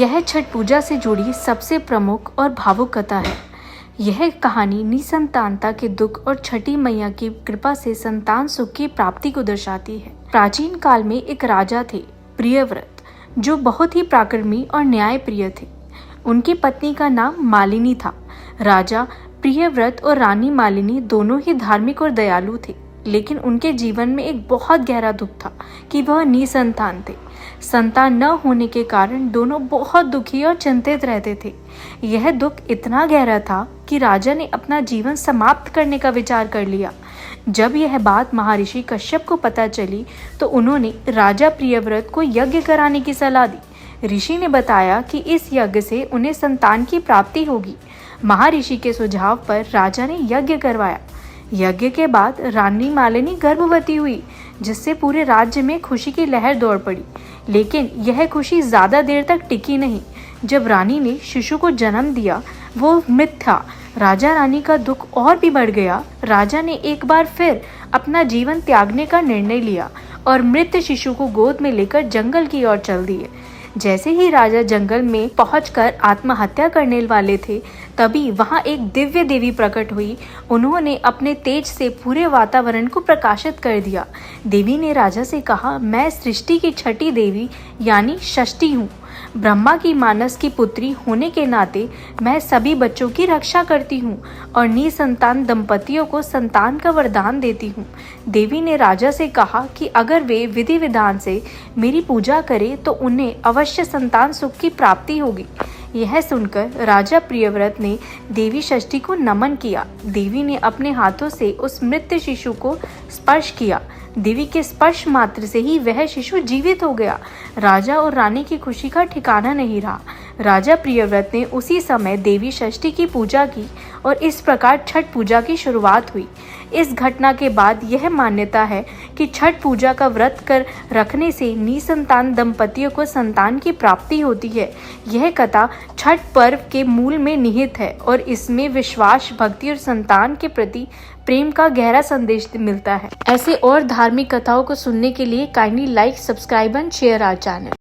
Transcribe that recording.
यह छठ पूजा से जुड़ी सबसे प्रमुख और भावुक कथा है। यह कहानी निसंतानता के दुख और छठी मैया की कृपा से संतान सुख की प्राप्ति को दर्शाती है। प्राचीन काल में एक राजा थे, प्रियव्रत, जो बहुत ही पराक्रमी और न्यायप्रिय थे। उनकी पत्नी का नाम मालिनी था। राजा प्रियव्रत और रानी मालिनी दोनों ही धार्मिक और दयालु थे, लेकिन उनके जीवन में एक बहुत गहरा दुख था कि वह निसंतान थे। संतान न होने के कारण दोनों बहुत दुखी और चिंतित रहते थे। यह दुख इतना गहरा था कि राजा ने अपना जीवन समाप्त करने का विचार कर लिया। जब यह बात महर्षि कश्यप को पता चली तो उन्होंने राजा प्रियव्रत को यज्ञ कराने की सलाह दी। ऋषि ने बताया कि इस यज्ञ से उन्हें संतान की प्राप्ति होगी। महर्षि के सुझाव पर राजा ने यज्ञ करवाया। यज्ञ के बाद रानी मालिनी गर्भवती हुई, जिससे पूरे राज्य में खुशी की लहर दौड़ पड़ी। लेकिन यह खुशी ज्यादा देर तक टिकी नहीं। जब रानी ने शिशु को जन्म दिया, वो मृत था। राजा रानी का दुख और भी बढ़ गया। राजा ने एक बार फिर अपना जीवन त्यागने का निर्णय लिया और मृत शिशु को गोद में लेकर जंगल की ओर चल दिए। जैसे ही राजा जंगल में पहुंचकर आत्महत्या करने वाले थे, तभी वहां एक दिव्य देवी प्रकट हुई। उन्होंने अपने तेज से पूरे वातावरण को प्रकाशित कर दिया। देवी ने राजा से कहा, मैं सृष्टि की छठी देवी यानी षष्ठी हूँ। ब्रह्मा की मानस की पुत्री होने के नाते मैं सभी बच्चों की रक्षा करती हूँ और निसंतान दंपतियों को संतान का वरदान देती हूँ। देवी ने राजा से कहा कि अगर वे विधि विधान से मेरी पूजा करें तो उन्हें अवश्य संतान सुख की प्राप्ति होगी। यह सुनकर राजा प्रियव्रत ने देवी षष्ठी को नमन किया। देवी ने अपने हाथों से उस मृत शिशु को स्पर्श किया। देवी के स्पर्श मात्र से ही वह शिशु जीवित हो गया। राजा और रानी की खुशी का ठिकाना नहीं रहा। राजा प्रियव्रत ने उसी समय देवी षष्ठी की पूजा की और इस प्रकार छठ पूजा की शुरुआत हुई। इस घटना के बाद यह मान्यता है कि छठ पूजा का व्रत कर रखने से निसंतान दंपतियों को संतान की प्राप्ति होती है। यह कथा छठ पर्व के मूल में निहित है और इसमें विश्वास, भक्ति और संतान के प्रति प्रेम का गहरा संदेश मिलता है। ऐसे और धार्मिक कथाओं को सुनने के लिए kindly like, subscribe and share our channel.